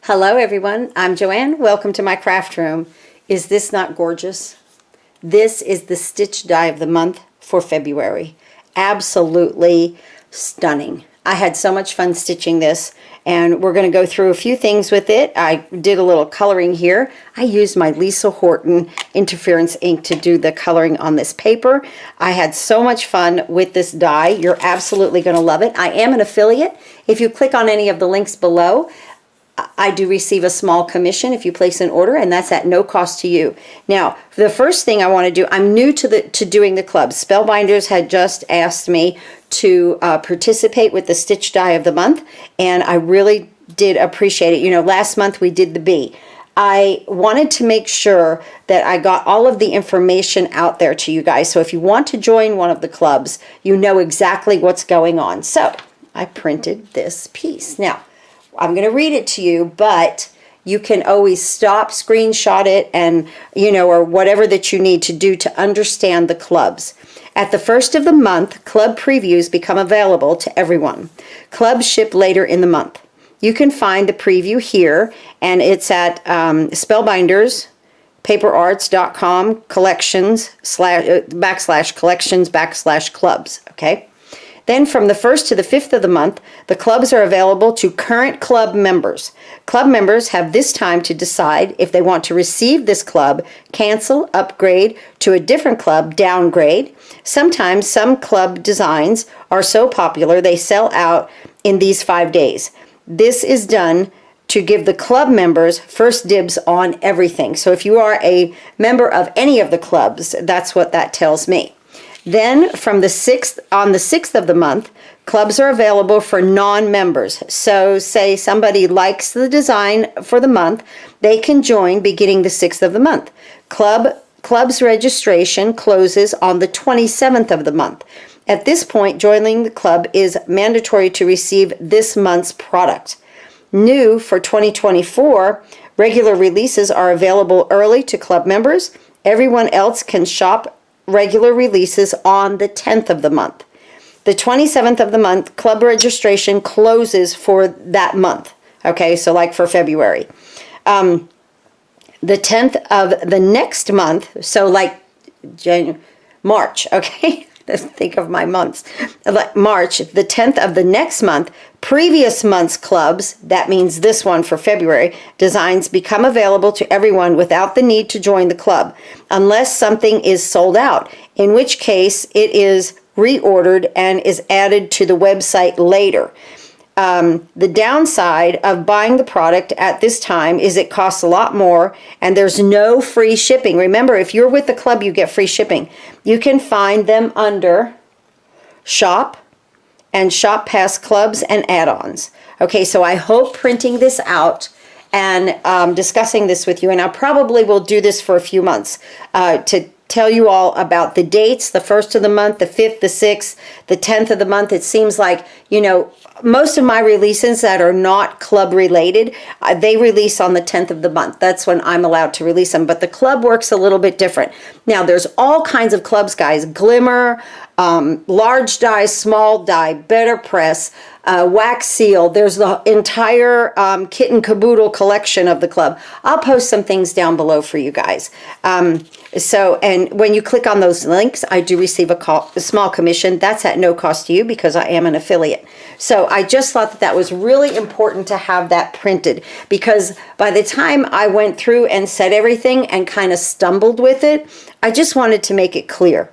Hello everyone, I'm Joanne. Welcome to my craft room. Is this not gorgeous? This is the stitch die of the month for February. Absolutely stunning. I had so much fun stitching this, and we're going to go through a few things with it. I did a little coloring here. I used my Lisa Horton interference ink to do the coloring on this paper. I had so much fun with this die. You're absolutely going to love it. I am an affiliate. If you click on any of the links below, I do receive a small commission if you place an order, and that's at no cost to you. Now, the first thing I want to do, I'm new to doing the clubs. Spellbinders had just asked me to participate with the stitch die of the month, and I really did appreciate it. You know, last month we did the bee. I wanted to make sure that I got all of the information out there to you guys. So if you want to join one of the clubs, you know exactly what's going on. So I printed this piece. Now, I'm going to read it to you, but you can always stop, screenshot it, and, you know, or whatever that you need to do to understand the clubs. At the first of the month, club previews become available to everyone. Clubs ship later in the month. You can find the preview here, and it's at Spellbinders, paperarts.com, collections, /collections /clubs, okay? Then from the 1st to the 5th of the month, the clubs are available to current club members. Club members have this time to decide if they want to receive this club, cancel, upgrade to a different club, downgrade. Sometimes some club designs are so popular they sell out in these 5 days. This is done to give the club members first dibs on everything. So if you are a member of any of the clubs, that's what that tells me. Then from the 6th, on the 6th of the month, clubs are available for non-members. So say somebody likes the design for the month, they can join beginning the 6th of the month. Club's registration closes on the 27th of the month. At this point, joining the club is mandatory to receive this month's product. New for 2024, regular releases are available early to club members. Everyone else can shop regular releases on the 10th of the month. The 27th of the month, club registration closes for that month. Okay, so like for February. The 10th of the next month, so like March, okay? Let's think of my months. Like March, the 10th of the next month, previous month's clubs, that means this one for February, designs become available to everyone without the need to join the club, unless something is sold out, in which case it is reordered and is added to the website later. The downside of buying the product at this time is it costs a lot more and there's no free shipping. Remember, if you're with the club, you get free shipping. You can find them under Shop and Shop Past Clubs and Add-ons. Okay, so I hope printing this out and discussing this with you, and I probably will do this for a few months to tell you all about the dates, the 1st of the month, the 5th, the 6th, the 10th of the month. It seems like, you know, most of my releases that are not club related, they release on the 10th of the month. That's when I'm allowed to release them. But the club works a little bit different. Now, there's all kinds of clubs, guys. Glimmer, large die, small die, better press, wax seal. There's the entire kit and caboodle collection of the club. I'll post some things down below for you guys. And when you click on those links, I do receive a small commission. That's at no cost to you because I am an affiliate. So I just thought that that was really important to have that printed, because by the time I went through and said everything and kind of stumbled with it, I just wanted to make it clear.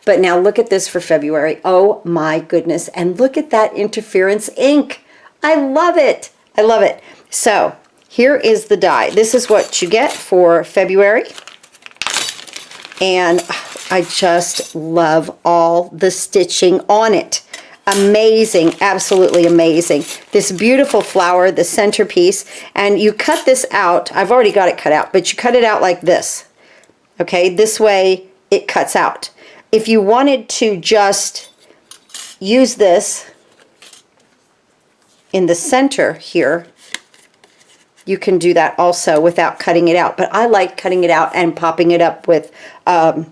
But now look at this for February. Oh my goodness. And look at that interference ink. I love it. I love it. So here is the die. This is what you get for February. And I just love all the stitching on it. Amazing, absolutely amazing. This beautiful flower, the centerpiece, and you cut this out. I've already got it cut out, but you cut it out like this. Okay, this way it cuts out. If you wanted to just use this in the center here, you can do that also without cutting it out. But I like cutting it out and popping it up with a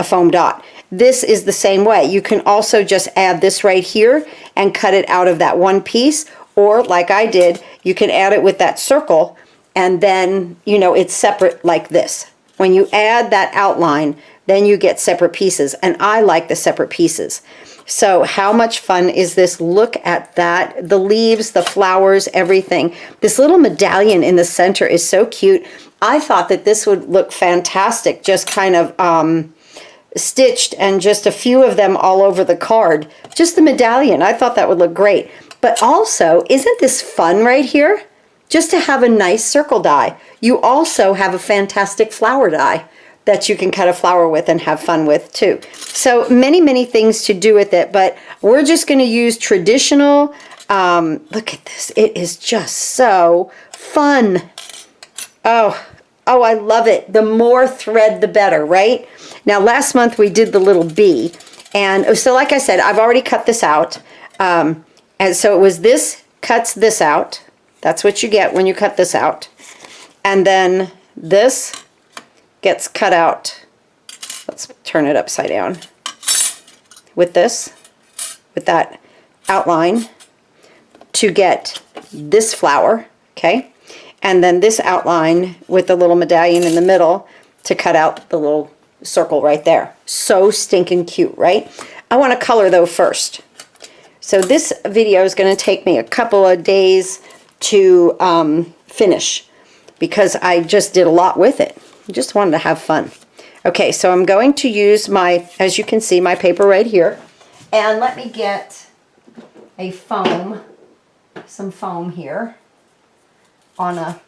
foam dot. This is the same way. You can also just add this right here and cut it out of that one piece, or like I did, you can add it with that circle and then, you know, it's separate like this. When you add that outline, then you get separate pieces, and I like the separate pieces. So how much fun is this? Look at that. The leaves, the flowers, everything. This little medallion in the center is so cute. I thought that this would look fantastic, just kind of stitched and just a few of them all over the card. Just the medallion. I thought that would look great. But also, isn't this fun right here? Just to have a nice circle die. You also have a fantastic flower die that you can cut a flower with and have fun with too. So many things to do with it, but we're just going to use traditional. Look at this. It is just so fun. Oh, I love it. The more thread, the better, right? Now, last month we did the little bee. And so like I said, I've already cut this out. And so it was this cuts this out. That's what you get when you cut this out. And then this gets cut out. Let's turn it upside down. With this, with that outline to get this flower, okay? And then this outline with the little medallion in the middle to cut out the little circle right there. So stinking cute, right? I want to color though first. So this video is going to take me a couple of days to finish because I just did a lot with it. I just wanted to have fun. Okay, so I'm going to use my, as you can see, my paper right here. And let me get a foam, some foam here on a,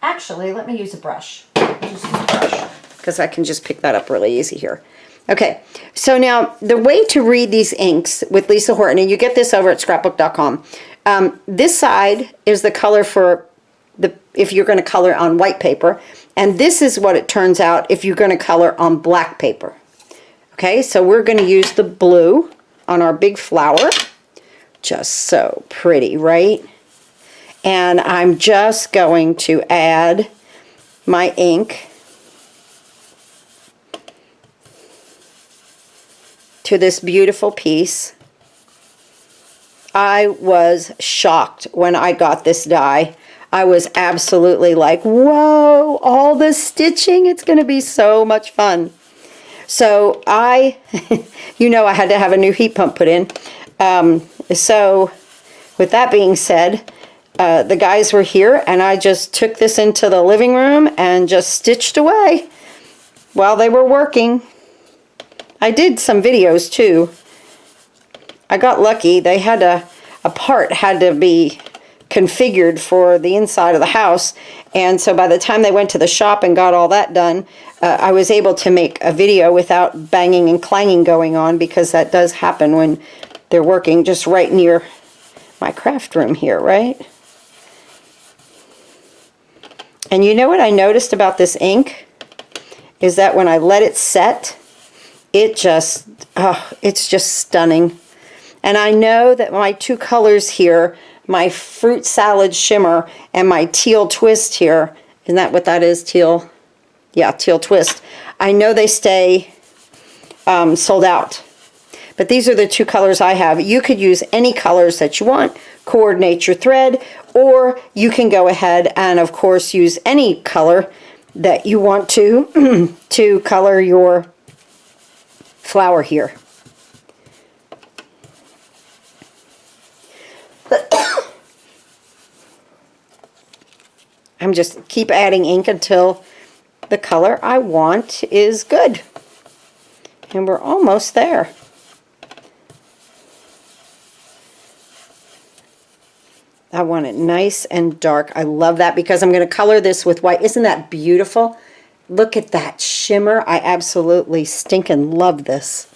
actually, let me use a brush. Just use a brush because I can just pick that up really easy here. Okay, so now the way to read these inks with Lisa Horton, and you get this over at scrapbook.com. This side is the color for if you're going to color on white paper, and this is what it turns out if you're going to color on black paper. Okay, so we're going to use the blue on our big flower. Just so pretty, right? And I'm just going to add my ink to this beautiful piece. I was shocked when I got this die. I was absolutely like, whoa, all this stitching, it's going to be so much fun. So you know, I had to have a new heat pump put in. So with that being said, the guys were here and I just took this into the living room and just stitched away while they were working. I did some videos too. I got lucky. They had a part had to be configured for the inside of the house, and so by the time they went to the shop and got all that done, I was able to make a video without banging and clanging going on, because that does happen when they're working just right near my craft room here, right? And you know what I noticed about this ink is that when I let it set, it just, it's just stunning. And I know that my two colors here, my fruit salad shimmer and my teal twist here, isn't that what that is, teal? Yeah, teal twist. I know they stay sold out. But these are the two colors I have. You could use any colors that you want, coordinate your thread, or you can go ahead and, of course, use any color that you want to to color your flower here. I'm just keep adding ink until the color I want is good. And we're almost there. I want it nice and dark. I love that because I'm going to color this with white. Isn't that beautiful? Look at that shimmer. I absolutely stinking love this.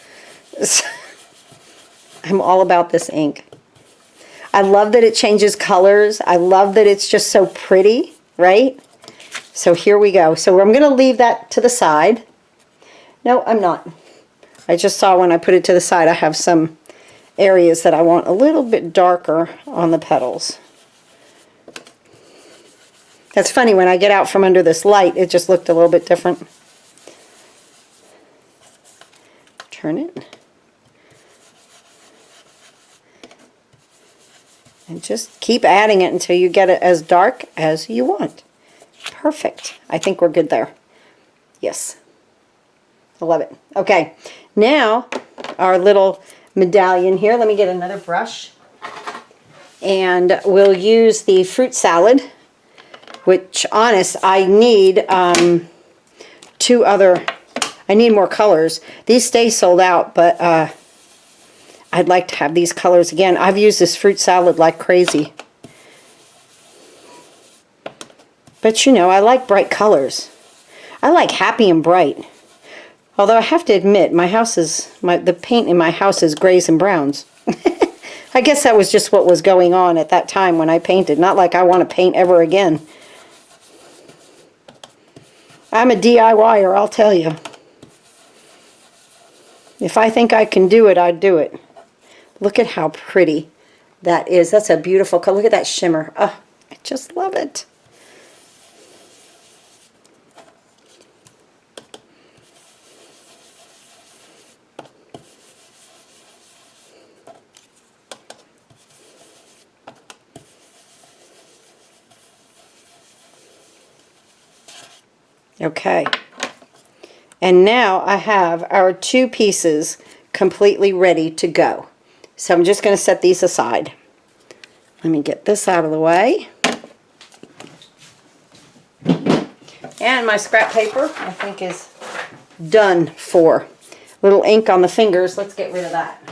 I'm all about this ink. I love that it changes colors. I love that it's just so pretty, right? So here we go. So I'm going to leave that to the side. No, I'm not. I just saw when I put it to the side, I have some areas that I want a little bit darker on the petals. That's funny, when I get out from under this light, it just looked a little bit different. Turn it. And just keep adding it until you get it as dark as you want. Perfect. I think we're good there. Yes. I love it. Okay, now our little medallion here. Let me get another brush. And we'll use the fruit salad, which, honest, I need I need more colors. These stay sold out, but I'd like to have these colors again. I've used this fruit salad like crazy. But you know, I like bright colors. I like happy and bright. Although I have to admit, the paint in my house is grays and browns. I guess that was just what was going on at that time when I painted. Not like I want to paint ever again. I'm a DIYer, I'll tell you. If I think I can do it, I'd do it. Look at how pretty that is. That's a beautiful color. Look at that shimmer. Oh, I just love it. Okay, and now I have our two pieces completely ready to go. So I'm just going to set these aside. Let me get this out of the way. And my scrap paper, I think, is done for. Little ink on the fingers. Let's get rid of that.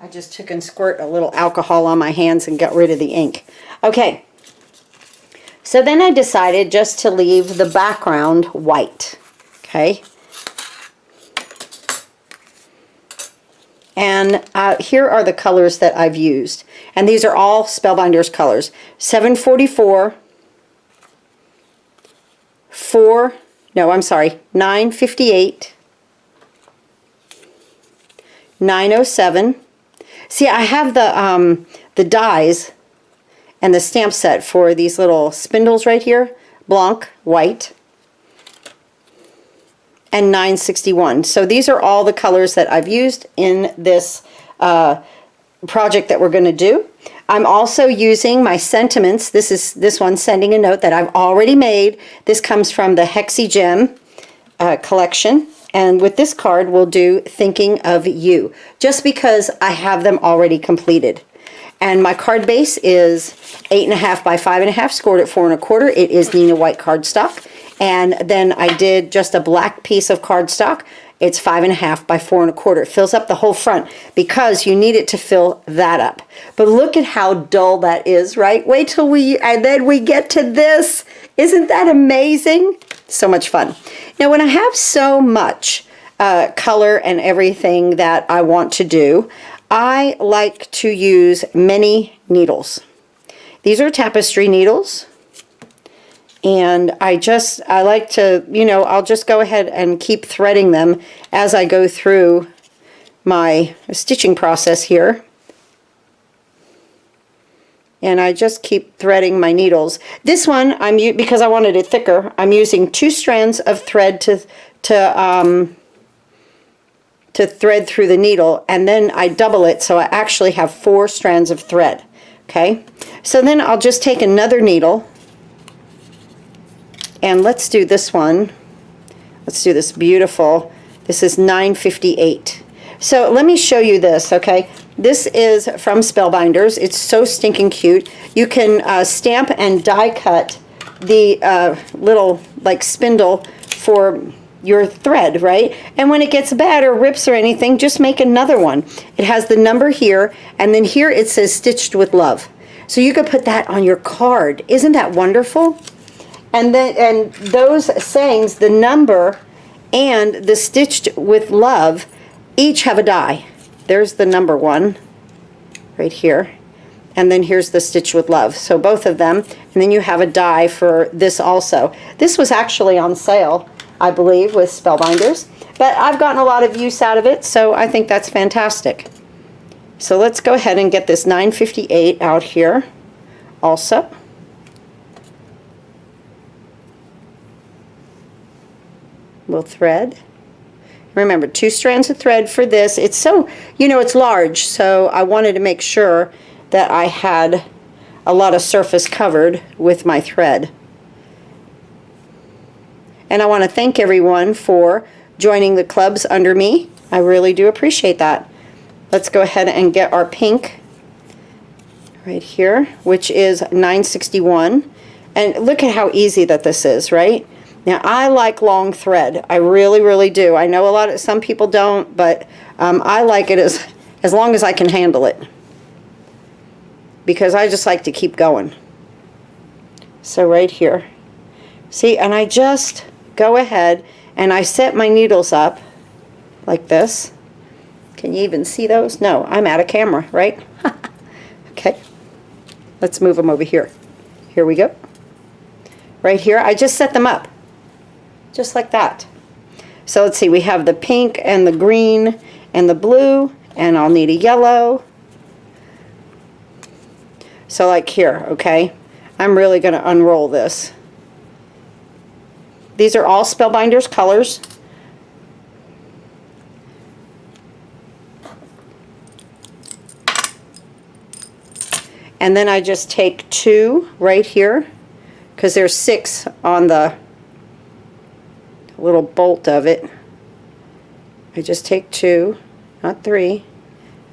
I just took and squirt a little alcohol on my hands and got rid of the ink. Okay, so then I decided just to leave the background white. Okay, and here are the colors that I've used, and these are all Spellbinders colors. 744, 958, 907. See, I have the dies and the stamp set for these little spindles right here. Blanc, white, and 961. So these are all the colors that I've used in this project that we're going to do. I'm also using my sentiments. This one, Sending a Note, that I've already made. This comes from the HEXI-GEM collection. And with this card, we'll do Thinking of You, just because I have them already completed. And my card base is 8.5 by 5.5, scored at 4 1/4. It is Nina White cardstock. And then I did just a black piece of cardstock. It's 5.5 by 4 1/4. It fills up the whole front because you need it to fill that up. But look at how dull that is, right? Wait till and then we get to this. Isn't that amazing? So much fun. Now, when I have so much color and everything that I want to do, I like to use many needles. These are tapestry needles. And I like to, you know, I'll just go ahead and keep threading them as I go through my stitching process here. And I just keep threading my needles. This one, because I wanted it thicker, I'm using 2 strands of thread to thread through the needle, and then I double it so I actually have 4 strands of thread. Okay, so then I'll just take another needle, and let's do this one. Let's do this beautiful. This is 958. So let me show you this, okay? This is from Spellbinders. It's so stinking cute. You can stamp and die cut the little like spindle for your thread, right? And when it gets bad or rips or anything, just make another one. It has the number here, and then here it says Stitched with Love. So you could put that on your card. Isn't that wonderful? And then those sayings, the number and the Stitched with Love, each have a die. There's the number one right here, and then here's the Stitch with Love. So both of them, and then you have a die for this also. This was actually on sale, I believe, with Spellbinders, but I've gotten a lot of use out of it, so I think that's fantastic. So let's go ahead and get this 958 out here also. We'll thread. Remember, 2 strands of thread for this. It's so, you know, it's large, so I wanted to make sure that I had a lot of surface covered with my thread. And I want to thank everyone for joining the clubs under me. I really do appreciate that. Let's go ahead and get our pink right here, which is 961. And look at how easy that this is, right? Now, I like long thread. I really, really do. I know some people don't, but I like it as long as I can handle it, because I just like to keep going. So right here, see, and I just go ahead and I set my needles up like this. Can you even see those? No, I'm out of camera, right? Okay, let's move them over here. Here we go. Right here, I just set them up, just like that. So let's see, we have the pink and the green and the blue, and I'll need a yellow. So like here, okay, I'm really going to unroll this. These are all Spellbinders colors. And then I just take 2 right here, because there's 6 on the little bolt of it. I just take 2, not 3,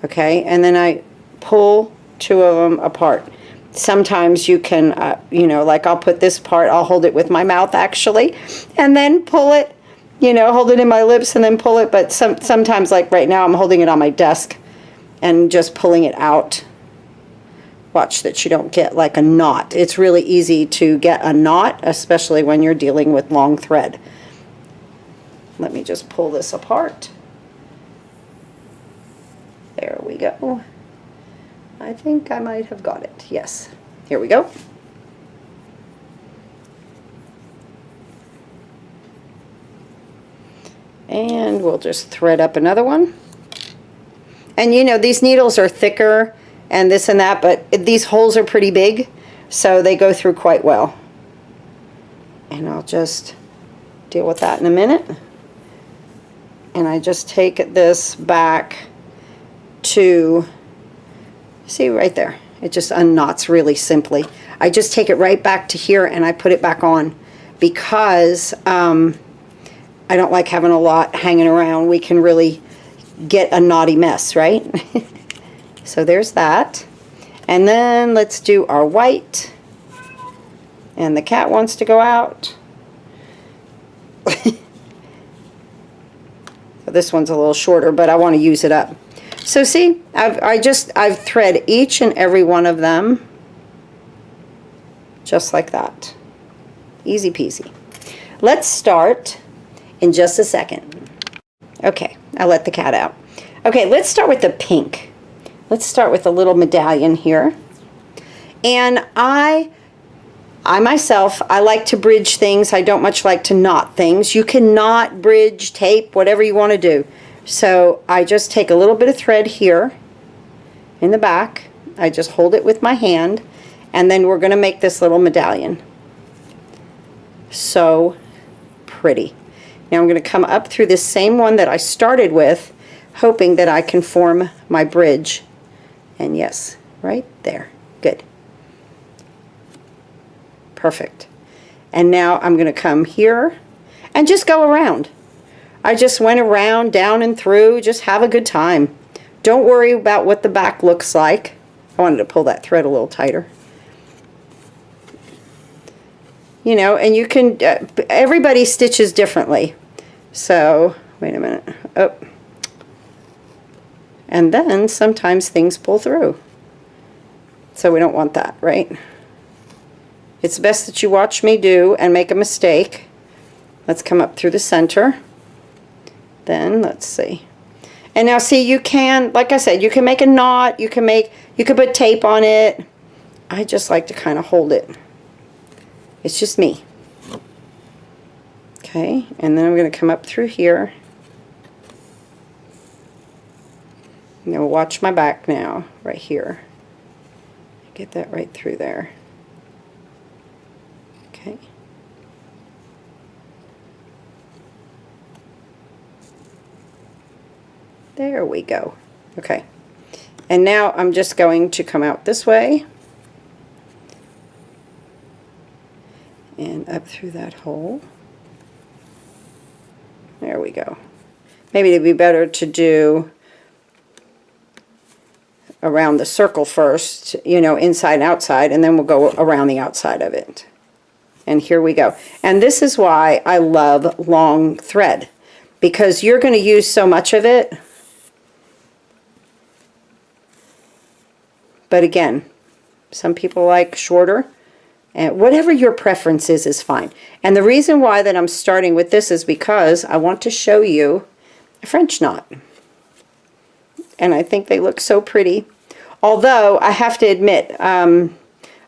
okay, and then I pull 2 of them apart. Sometimes you can, you know, like I'll put this part, I'll hold it with my mouth actually, and then pull it, you know, hold it in my lips and then pull it, but sometimes, like right now, I'm holding it on my desk and just pulling it out. Watch that you don't get like a knot. It's really easy to get a knot, especially when you're dealing with long thread. Let me just pull this apart. There we go. I think I might have got it. Yes. Here we go. And we'll just thread up another one. And you know, these needles are thicker and this and that, but these holes are pretty big, so they go through quite well. And I'll just deal with that in a minute. And I just take this back to, see right there, it just unknots really simply. I just take it right back to here and I put it back on, because I don't like having a lot hanging around. We can really get a knotty mess, right? So there's that. And then let's do our white. And the cat wants to go out. This one's a little shorter, but I want to use it up. So see, I've thread each and every one of them just like that. Easy peasy. Let's start in just a second. Okay, I let the cat out. Okay, let's start with the pink. Let's start with a little medallion here. And I myself, I like to bridge things. I don't much like to knot things. You can knot, bridge, tape, whatever you want to do. So I just take a little bit of thread here in the back. I just hold it with my hand, and then we're going to make this little medallion. So pretty. Now I'm going to come up through this same one that I started with, hoping that I can form my bridge. And yes, right there. Good. Perfect. And now I'm going to come here and just go around. I just went around, down and through. Just have a good time. Don't worry about what the back looks like. I wanted to pull that thread a little tighter. You know, and you can, everybody stitches differently. So, wait a minute. Oh. And then sometimes things pull through. So we don't want that, right? It's best that you watch me do and make a mistake. Let's come up through the center. Then, let's see. And now see, you can, like I said, you can make a knot, you can put tape on it. I just like to kind of hold it. It's just me. Okay, and then I'm going to come up through here. I'm going to watch my back now, right here. Get that right through there. Okay. There we go. Okay. And now I'm just going to come out this way and up through that hole. There we go. Maybe it'd be better to do around the circle first, you know, inside and outside, and then we'll go around the outside of it. And here we go. And this is why I love long thread, because you're going to use so much of it. But again, some people like shorter, and whatever your preference is fine. And the reason why that I'm starting with this is because I want to show you a French knot. And I think they look so pretty. Although, I have to admit, I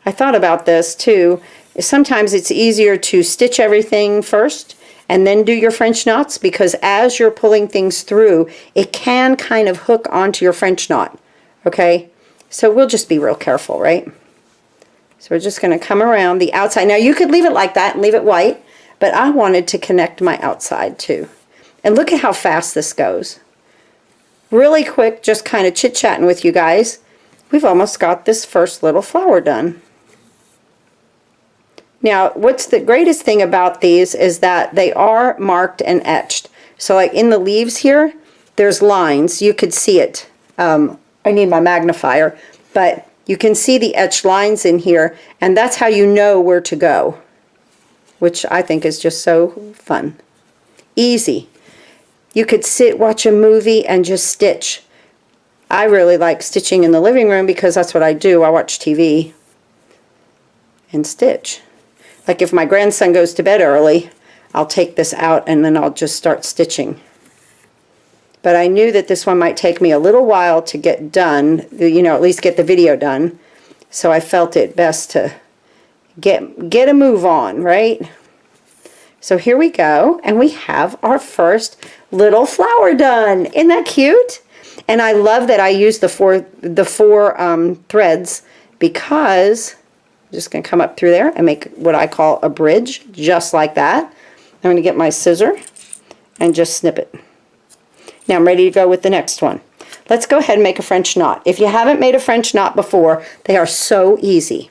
thought about this too. Sometimes it's easier to stitch everything first and then do your French knots, because as you're pulling things through, it can kind of hook onto your French knot. Okay? So we'll just be real careful, right? So we're just going to come around the outside. Now you could leave it like that and leave it white, but I wanted to connect my outside too. And look at how fast this goes. Really quick, just kind of chit-chatting with you guys. We've almost got this first little flower done. Now, what's the greatest thing about these is that they are marked and etched. So like in the leaves here, there's lines. You could see it. I need my magnifier, but you can see the etched lines in here, and that's how you know where to go, which I think is just so fun. Easy. You could sit, watch a movie, and just stitch. I really like stitching in the living room because that's what I do. I watch TV and stitch. Like if my grandson goes to bed early, I'll take this out and then I'll just start stitching. But I knew that this one might take me a little while to get done, you know, at least get the video done. So I felt it best to get a move on, right? So here we go, and we have our first little flower done. Isn't that cute? And I love that I use the four threads, because I'm just going to come up through there and make what I call a bridge, just like that. I'm going to get my scissor and just snip it. Now I'm ready to go with the next one. Let's go ahead and make a French knot. If you haven't made a French knot before, they are so easy.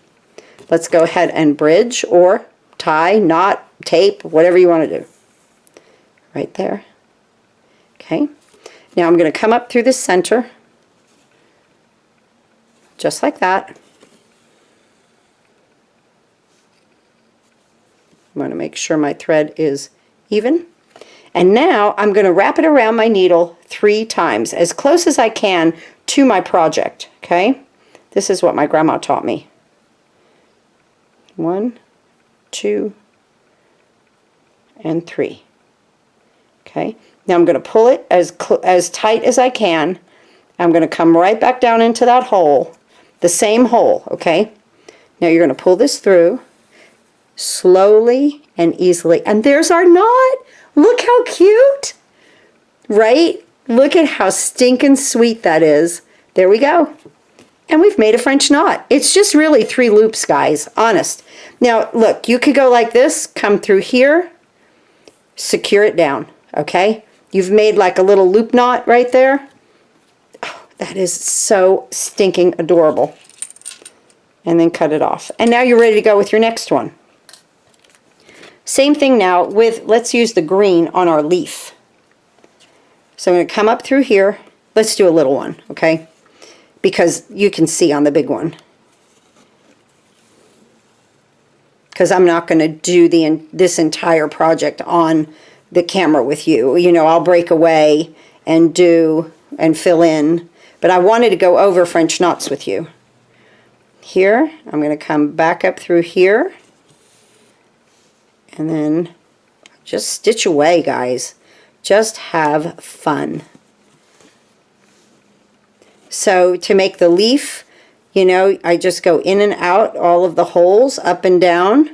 Let's go ahead and bridge or tie, knot, tape, whatever you want to do. Right there. Okay. Now I'm going to come up through the center, just like that. I'm going to make sure my thread is even. And now I'm going to wrap it around my needle 3 times, as close as I can to my project. Okay? This is what my grandma taught me. 1, 2, and 3. Okay? Now I'm going to pull it as tight as I can. I'm going to come right back down into that hole, the same hole, okay? Now you're going to pull this through slowly and easily. And there's our knot. Look how cute, right? Look at how stinking sweet that is. There we go. And we've made a French knot. It's just really 3 loops, guys, honest. Now, look, you could go like this, come through here, secure it down, okay? You've made like a little loop knot right there. Oh, that is so stinking adorable. And then cut it off. And now you're ready to go with your next one. Same thing now with, let's use the green on our leaf. So I'm going to come up through here. Let's do a little one, okay? Because you can see on the big one. Because I'm not going to do this entire project on the camera with you. You know, I'll break away and do and fill in. But I wanted to go over French knots with you. Here, I'm going to come back up through here. And then just stitch away, guys. Just have fun. So to make the leaf, you know, I just go in and out all of the holes, up and down,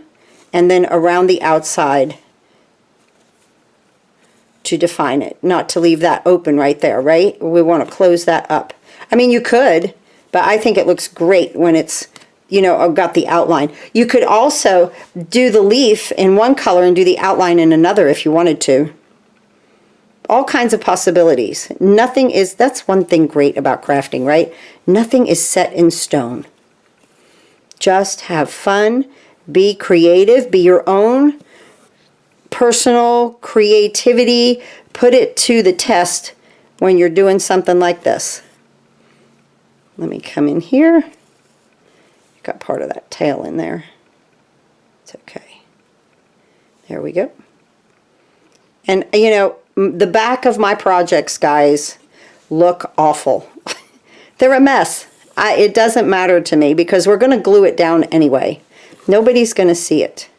and then around the outside to define it. Not to leave that open right there, right? We want to close that up. I mean, you could, but I think it looks great when it's, you know, got the outline. You could also do the leaf in one color and do the outline in another if you wanted to. all kinds of possibilities. Nothing is, that's one thing great about crafting, right? Nothing is set in stone. Just have fun, be creative, be your own personal creativity, put it to the test when you're doing something like this. Let me come in here. Got part of that tail in there. It's okay. There we go. And you know, the back of my projects, guys, look awful. They're a mess. It doesn't matter to me because we're going to glue it down anyway. Nobody's going to see it.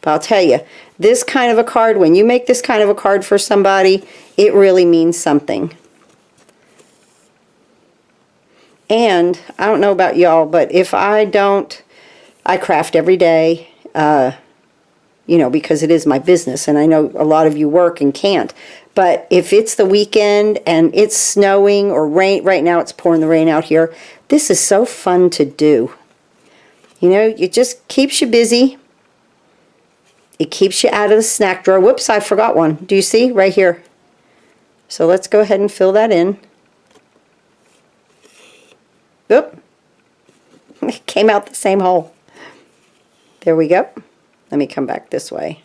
But I'll tell you, this kind of a card, when you make this kind of a card for somebody, it really means something. And I don't know about y'all, but if I don't, I craft every day, you know, because it is my business, and I know a lot of you work and can't. But if it's the weekend and it's snowing or rain, right now it's pouring the rain out here, this is so fun to do. You know, it just keeps you busy. It keeps you out of the snack drawer. Whoops, I forgot one. Do you see? Right here. So let's go ahead and fill that in. Oop. It came out the same hole. There we go. Let me come back this way.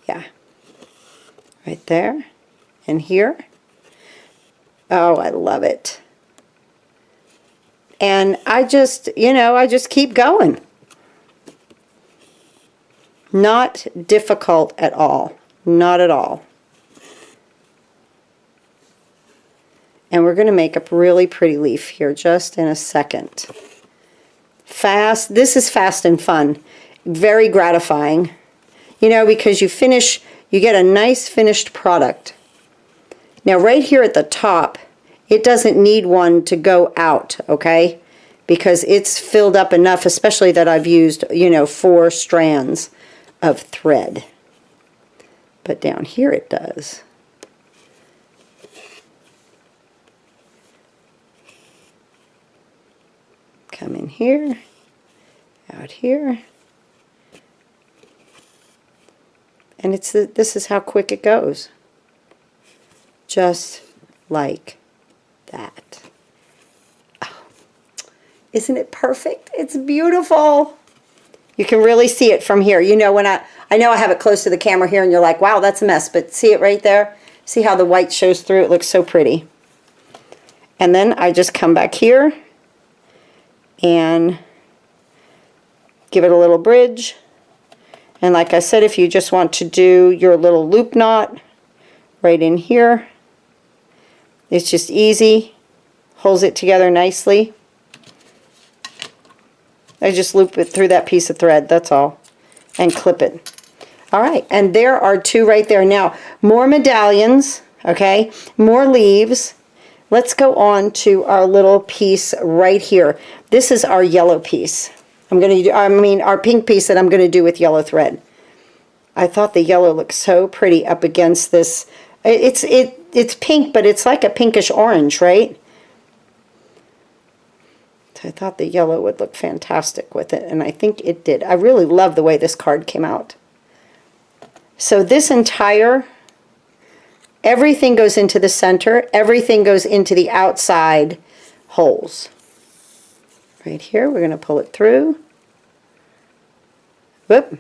Yeah. Right there. And here. Oh, I love it. And I just, you know, I just keep going. Not difficult at all. Not at all. And we're going to make a really pretty leaf here just in a second. Fast. This is fast and fun. Very gratifying. You know, because you finish, you get a nice finished product. Now right here at the top, it doesn't need one to go out, okay? Because it's filled up enough, especially that I've used, you know, 4 strands of thread. But down here it does. Come in here, out here. And it's this is how quick it goes. Just like that. Oh, isn't it perfect? It's beautiful. You can really see it from here. You know, when I know I have it close to the camera here and you're like, wow, that's a mess. But see it right there? See how the white shows through? It looks so pretty. And then I just come back here and give it a little bridge. And like I said, if you just want to do your little loop knot right in here, it's just easy. Holds it together nicely. I just loop it through that piece of thread, that's all. And clip it. All right, and there are 2 right there. Now, more medallions, okay? More leaves. Let's go on to our little piece right here. This is our yellow piece. Our pink piece that I'm going to do with yellow thread. I thought the yellow looked so pretty up against this. It's pink, but it's like a pinkish orange, right? So I thought the yellow would look fantastic with it, and I think it did. I really love the way this card came out. So this entire, everything goes into the center, everything goes into the outside holes. Right here, we're going to pull it through. Whoop,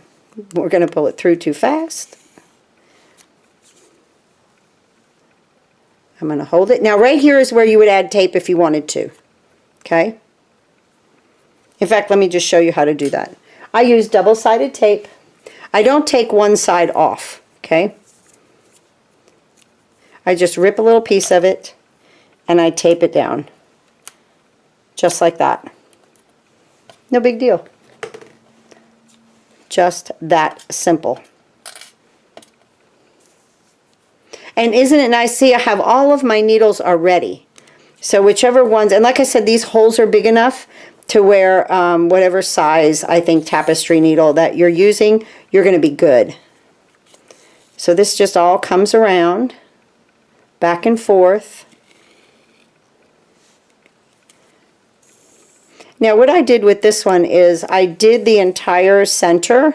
we're going to pull it through too fast. I'm going to hold it. Now right here is where you would add tape if you wanted to. Okay? In fact, let me just show you how to do that. I use double-sided tape. I don't take one side off. Okay? I just rip a little piece of it and I tape it down. Just like that. No big deal. Just that simple. And isn't it nice? See, I have all of my needles already. So whichever ones, and like I said, these holes are big enough to where whatever size, I think, tapestry needle that you're using, you're going to be good. So this just all comes around, back and forth. Now what I did with this one is I did the entire center.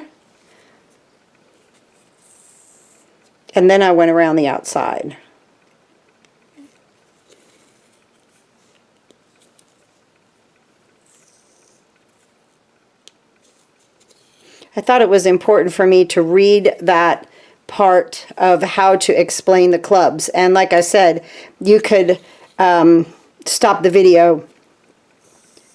And then I went around the outside. I thought it was important for me to read that part of how to explain the clubs. And like I said, you could stop the video,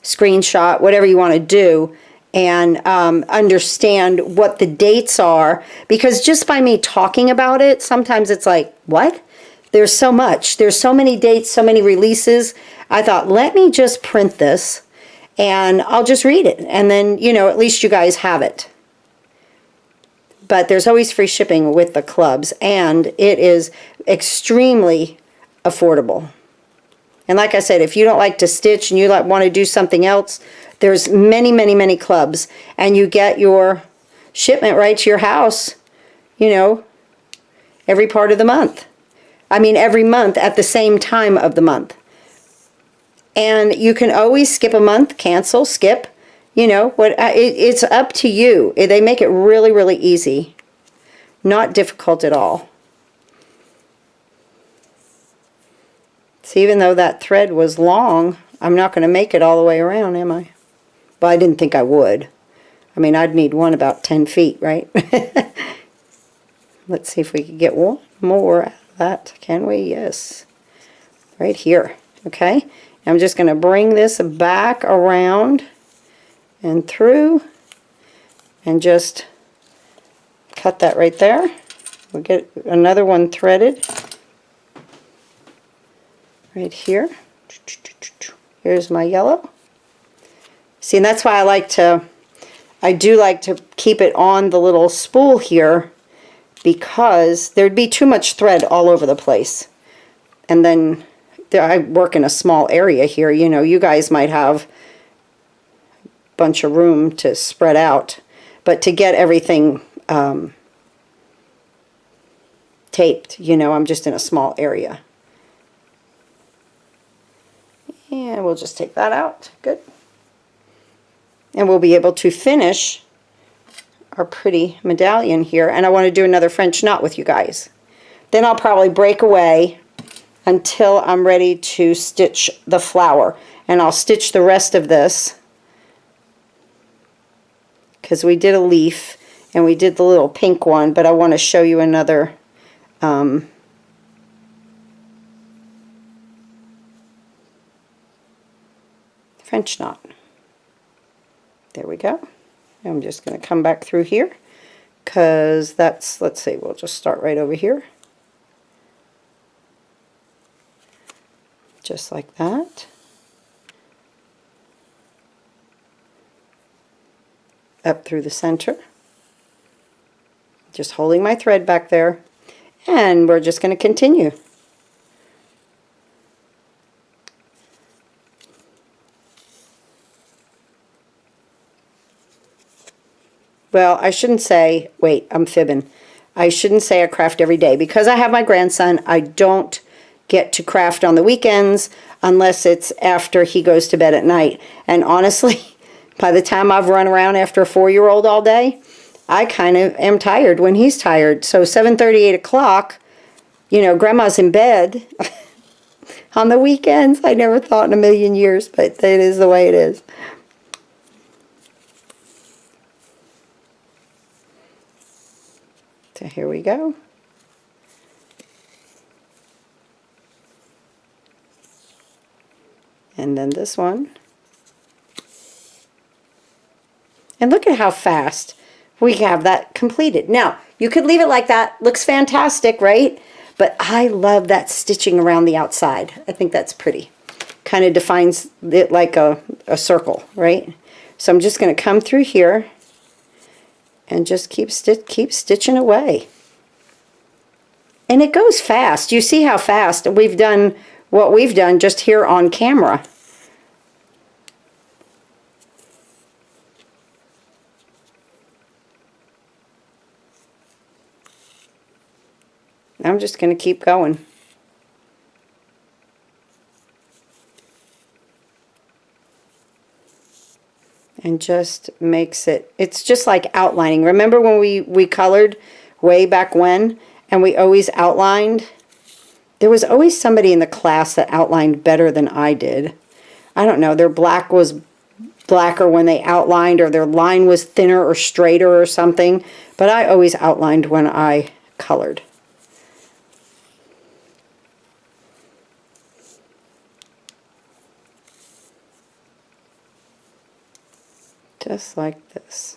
screenshot, whatever you want to do, and understand what the dates are. Because just by me talking about it, sometimes it's like, what? There's so much. There's so many dates, so many releases. I thought, let me just print this, and I'll just read it. And then, you know, at least you guys have it. But there's always free shipping with the clubs, and it is extremely affordable. And like I said, if you don't like to stitch and you want to do something else, there's many, many, many clubs, and you get your shipment right to your house, you know, every part of the month. I mean, every month at the same time of the month. And you can always skip a month, cancel, skip. You know, it's up to you. They make it really, really easy. Not difficult at all. So even though that thread was long, I'm not going to make it all the way around, am I? But I didn't think I would. I mean, I'd need one about 10 feet, right? Let's see if we can get one more out of that. Can we? Yes. Right here. Okay. I'm just going to bring this back around and through, and just cut that right there. We'll get another one threaded right here. Here's my yellow. See, and that's why I do like to keep it on the little spool here, because there'd be too much thread all over the place. And then I work in a small area here. You know, you guys might have bunch of room to spread out, but to get everything taped, you know, I'm just in a small area. And we'll just take that out. Good. And we'll be able to finish our pretty medallion here. And I want to do another French knot with you guys. Then I'll probably break away until I'm ready to stitch the flower. And I'll stitch the rest of this, because we did a leaf and we did the little pink one, but I want to show you another French knot. There we go. I'm just going to come back through here, because that's, let's see, we'll just start right over here. Just like that. Up through the center, just holding my thread back there, and we're just going to continue. Well, I shouldn't say, wait, I'm fibbing. I shouldn't say I craft every day, because I have my grandson. I don't get to craft on the weekends unless it's after he goes to bed at night. And honestly, by the time I've run around after a 4-year-old all day, I kind of am tired when he's tired. So 7:30, 8 o'clock, you know, Grandma's in bed on the weekends. I never thought in a million years, but it is the way it is. So here we go. And then this one. And look at how fast we have that completed. Now, you could leave it like that. Looks fantastic, right? But I love that stitching around the outside. I think that's pretty. Kind of defines it like a circle, right? So I'm just going to come through here and just keep stitching away. And it goes fast. You see how fast we've done what we've done just here on camera. I'm just going to keep going. And just makes it, it's just like outlining. Remember when we colored way back when, and we always outlined. There was always somebody in the class that outlined better than I did. I don't know, their black was blacker when they outlined, or their line was thinner or straighter or something, but I always outlined when I colored. Just like this.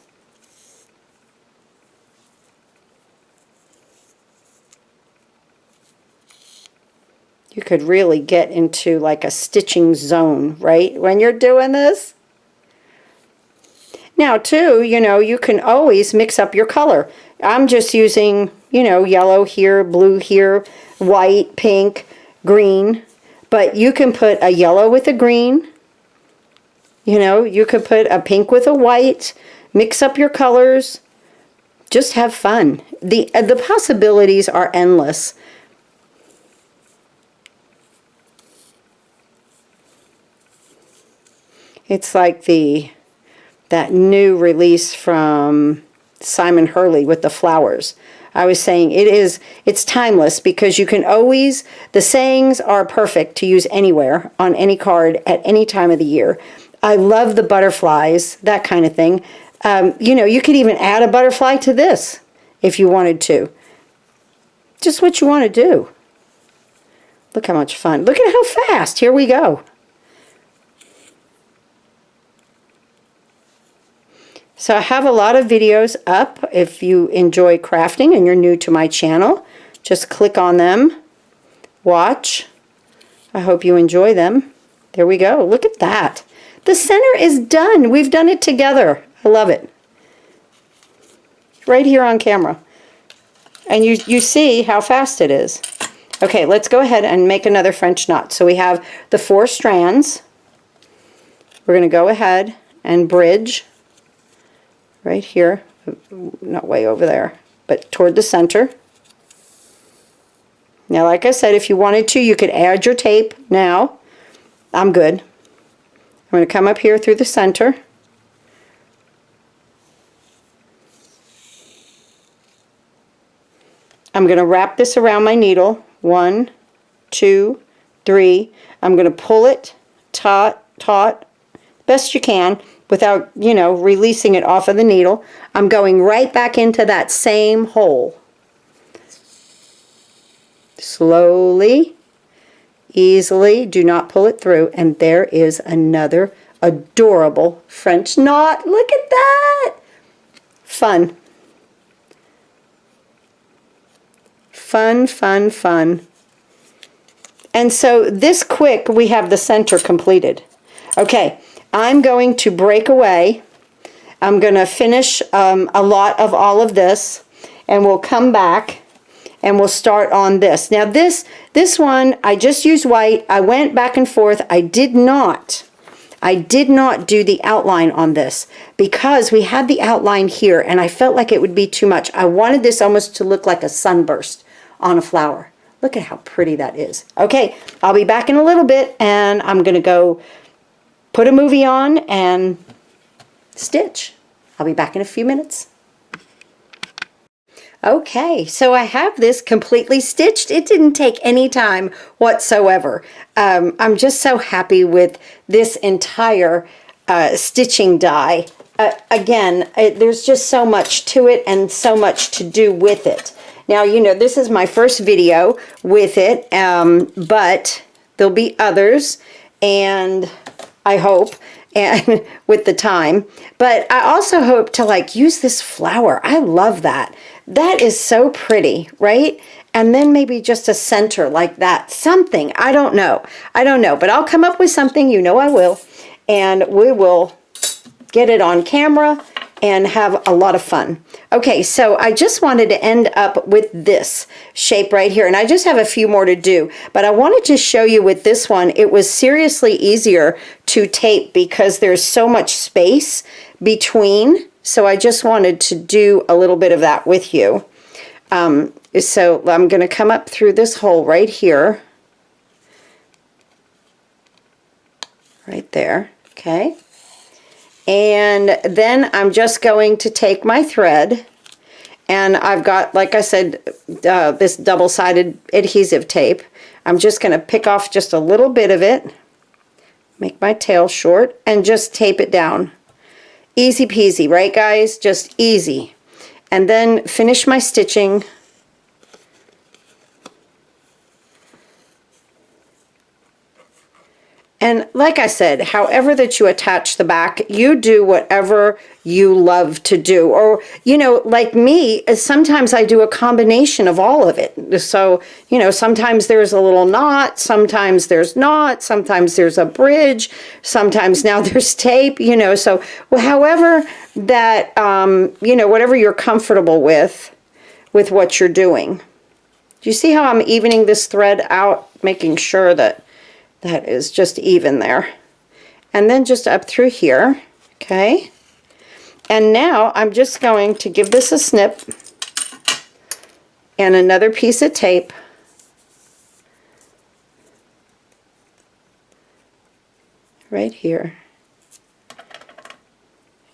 You could really get into like a stitching zone, right, when you're doing this. Now, too, you know, you can always mix up your color. I'm just using, you know, yellow here, blue here, white, pink, green. But you can put a yellow with a green. You know, you could put a pink with a white. Mix up your colors. Just have fun. The possibilities are endless. It's like that new release from Simon Hurley with the flowers. I was saying it's timeless, because you can always, the sayings are perfect to use anywhere, on any card, at any time of the year. I love the butterflies, that kind of thing. You know, you could even add a butterfly to this if you wanted to. Just what you want to do. Look how much fun. Look at how fast. Here we go. So I have a lot of videos up. If you enjoy crafting and you're new to my channel, just click on them, watch. I hope you enjoy them. There we go. Look at that. The center is done. We've done it together. I love it. Right here on camera. And you see how fast it is. Okay, let's go ahead and make another French knot. So we have the 4 strands. We're going to go ahead and bridge right here, not way over there, but toward the center. Now, like I said, if you wanted to, you could add your tape now. I'm good. I'm going to come up here through the center. I'm going to wrap this around my needle. 1, 2, 3. I'm going to pull it taut, best you can, without, you know, releasing it off of the needle. I'm going right back into that same hole. Slowly, easily, do not pull it through, and there is another adorable French knot. Look at that! Fun. Fun, fun, fun. And so this quick, we have the center completed. Okay. I'm going to break away. I'm going to finish a lot of all of this, and we'll come back and we'll start on this. Now this one, I just used white. I went back and forth. I did not do the outline on this because we had the outline here, and I felt like it would be too much. I wanted this almost to look like a sunburst on a flower. Look at how pretty that is. Okay, I'll be back in a little bit, and I'm going to go put a movie on and stitch. I'll be back in a few minutes. Okay, so I have this completely stitched. It didn't take any time whatsoever. I'm just so happy with this entire stitching die. Again, there's just so much to it and so much to do with it. Now, you know, this is my first video with it, but there'll be others, and I hope, and with the time. But I also hope to like use this flower. I love that. That is so pretty, right? And then maybe just a center like that. Something. I don't know. But I'll come up with something. You know I will. And we will get it on camera and have a lot of fun. Okay, so I just wanted to end up with this shape right here, and I just have a few more to do, but I wanted to show you with this one, it was seriously easier to tape because there's so much space between, so I just wanted to do a little bit of that with you. So I'm going to come up through this hole right here, right there, okay? And then I'm just going to take my thread And I've got, like I said, this double-sided adhesive tape. I'm just going to pick off just a little bit of it, make my tail short, and just tape it down. Easy peasy, right guys? Just easy. And then finish my stitching. And like I said, however that you attach the back, you do whatever you love to do. Or, you know, like me, sometimes I do a combination of all of it. So, you know, sometimes there's a little knot, sometimes there's not, sometimes there's a bridge, sometimes now there's tape, you know. So, well, however that, you know, whatever you're comfortable with what you're doing. Do you see how I'm evening this thread out, making sure that that is just even there? And then just up through here, okay? And now I'm just going to give this a snip and another piece of tape. Right here.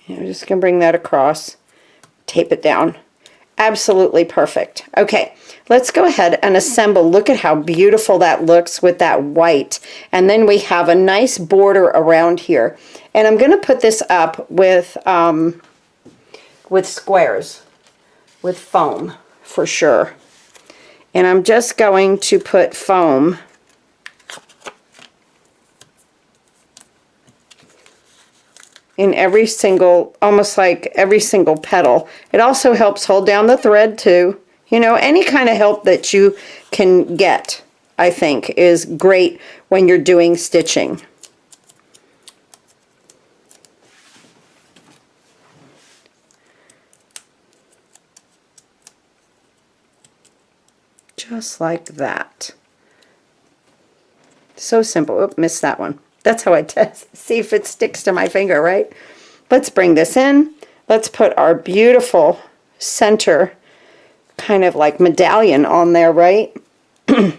And I'm just going to bring that across, tape it down. Absolutely perfect. Okay, let's go ahead and assemble. Look at how beautiful that looks with that white. And then we have a nice border around here. And I'm going to put this up with squares, with foam for sure. And I'm just going to put foam in every single, almost like every single petal. It also helps hold down the thread too. You know, any kind of help that you can get, I think, is great when you're doing stitching. Just like that. So simple. Oh, missed that one. That's how I test, see if it sticks to my finger, right? Let's bring this in. Let's put our beautiful center kind of like medallion on there, right? I'm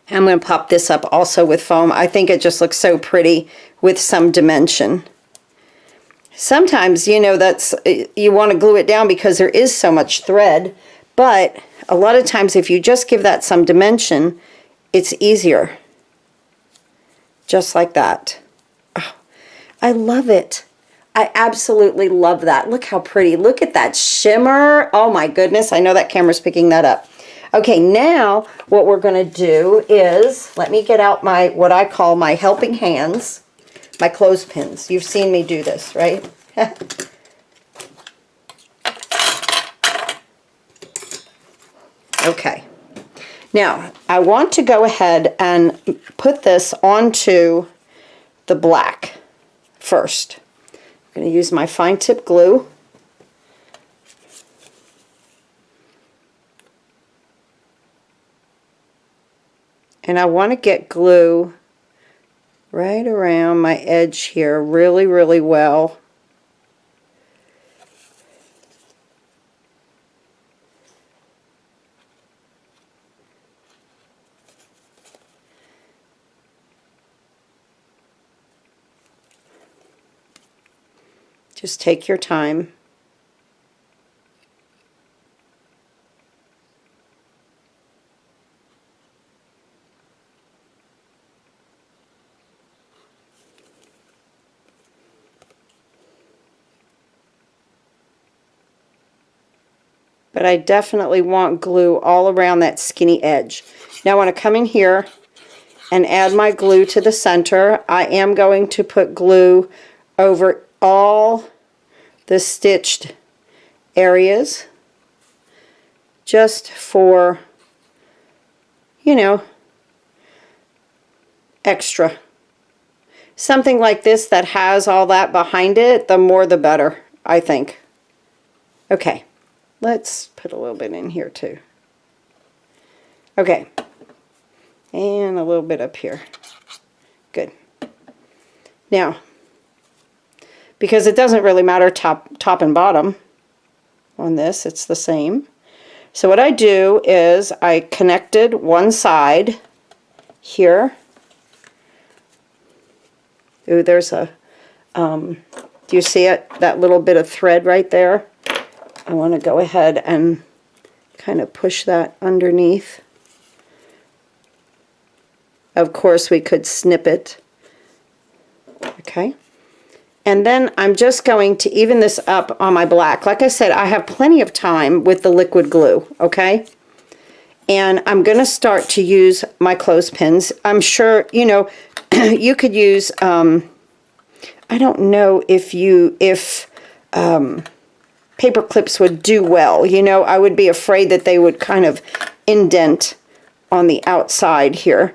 going to pop this up also with foam. I think it just looks so pretty with some dimension. Sometimes, you know, that's, you want to glue it down because there is so much thread, but a lot of times if you just give that some dimension, it's easier. Just like that. Oh, I love it. I absolutely love that. Look how pretty. Look at that shimmer. Oh my goodness. I know that camera's picking that up. Okay, now what we're going to do is, let me get out my, what I call my helping hands, my clothespins. You've seen me do this, right? Okay. Now, I want to go ahead and put this onto the black first. I'm going to use my fine tip glue. And I want to get glue right around my edge here really, really well. Just take your time. But I definitely want glue all around that skinny edge. Now I want to come in here and add my glue to the center. I am going to put glue over all the stitched areas just for, you know, extra. Something like this that has all that behind it, the more the better, I think. Okay, let's put a little bit in here too. Okay, and a little bit up here. Good. Now, because it doesn't really matter top and bottom on this, it's the same. So what I do is I connected one side here. Ooh, there's a, do you see it? That little bit of thread right there? I want to go ahead and kind of push that underneath. Of course, we could snip it. Okay. And then I'm just going to even this up on my black. Like I said, I have plenty of time with the liquid glue, okay? And I'm going to start to use my clothespins. I'm sure, you know, you could use, I don't know if paper clips would do well. You know, I would be afraid that they would kind of indent on the outside here.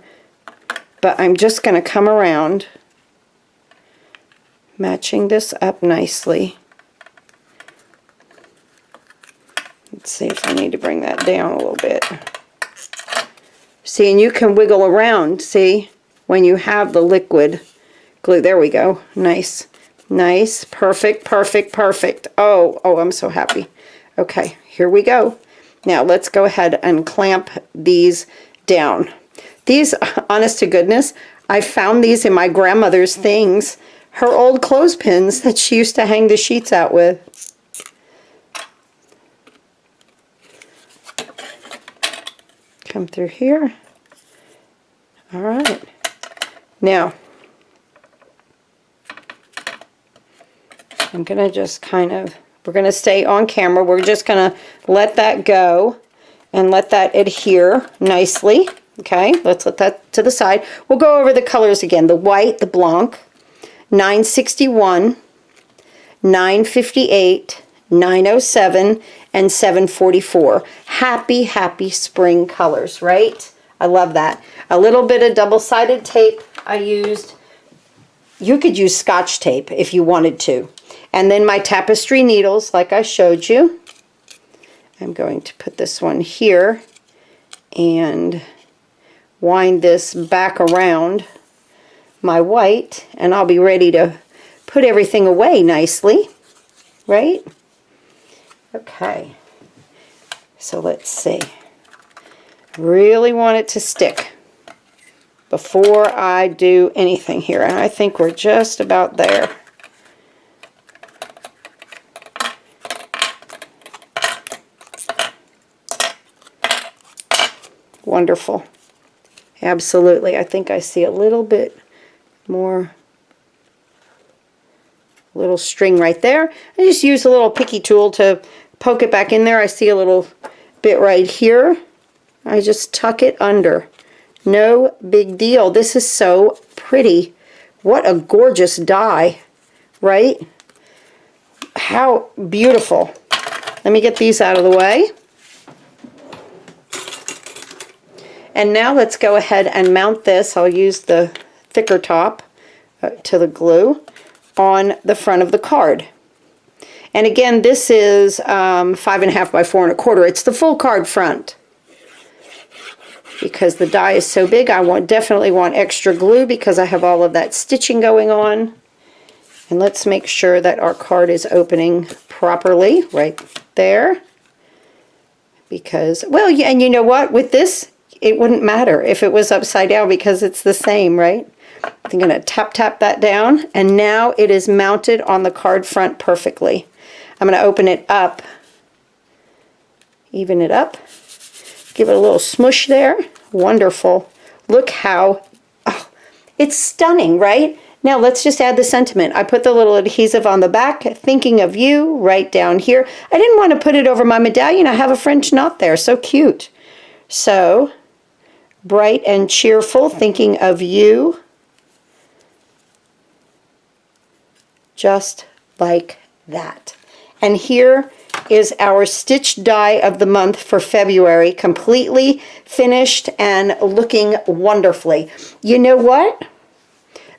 But I'm just going to come around, matching this up nicely. Let's see if I need to bring that down a little bit. See, and you can wiggle around, see, when you have the liquid glue. There we go. Nice. Nice. Perfect, perfect, perfect. Oh, I'm so happy. Okay, here we go. Now let's go ahead and clamp these down. These, honest to goodness, I found these in my grandmother's things, her old clothespins that she used to hang the sheets out with. Come through here. All right. Now, I'm going to just kind of, we're going to stay on camera. We're just going to let that go and let that adhere nicely. Okay, let's let that to the side. We'll go over the colors again. The white, the blanc, 961, 958, 907, and 744. Happy, happy spring colors, right? I love that. A little bit of double-sided tape I used. You could use Scotch tape if you wanted to. And then my tapestry needles, like I showed you. I'm going to put this one here and wind this back around my white, and I'll be ready to put everything away nicely, right? Okay, so let's see. Really want it to stick before I do anything here, and I think we're just about there. Wonderful. Absolutely. I think I see a little bit more, little string right there. I just use a little picky tool to poke it back in there. I see a little bit right here. I just tuck it under. No big deal. This is so pretty. What a gorgeous die, right? How beautiful. Let me get these out of the way. And now let's go ahead and mount this. I'll use the thicker top to the glue on the front of the card. And again, this is 5.5 by 4 1/4. It's the full card front. Because the die is so big, I definitely want extra glue because I have all of that stitching going on. And let's make sure that our card is opening properly right there. Because, well, yeah, and you know what? With this, it wouldn't matter if it was upside down because it's the same, right? I'm going to tap that down, and now it is mounted on the card front perfectly. I'm going to open it up, even it up, give it a little smush there. Wonderful. Look how, oh, it's stunning, right? Now let's just add the sentiment. I put the little adhesive on the back, thinking of you, right down here. I didn't want to put it over my medallion. I have a French knot there, so cute. So, bright and cheerful, thinking of you. Just like that. And here is our stitch die of the month for February, completely finished and looking wonderfully. You know what?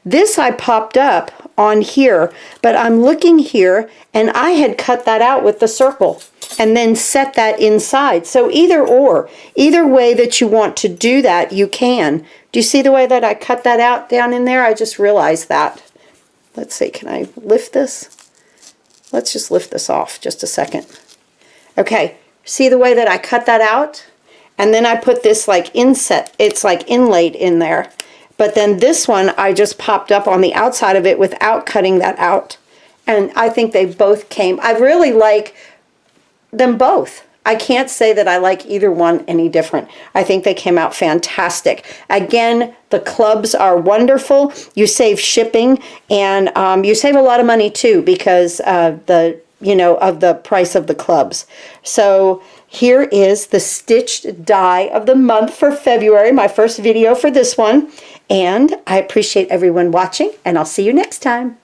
This I popped up on here, but I'm looking here and I had cut that out with the circle and then set that inside. So either way that you want to do that, you can. Do you see the way that I cut that out down in there? I just realized that. Let's see, can I lift this? Let's just lift this off just a second. Okay, see the way that I cut that out? And then I put this like inset, it's like inlaid in there. But then this one, I just popped up on the outside of it without cutting that out. And I think they both came. I really like them both. I can't say that I like either one any different. I think they came out fantastic. Again, the clubs are wonderful. You save shipping, and you save a lot of money too because of the price of the clubs. So here is the stitched die of the month for February, my first video for this one. And I appreciate everyone watching, and I'll see you next time.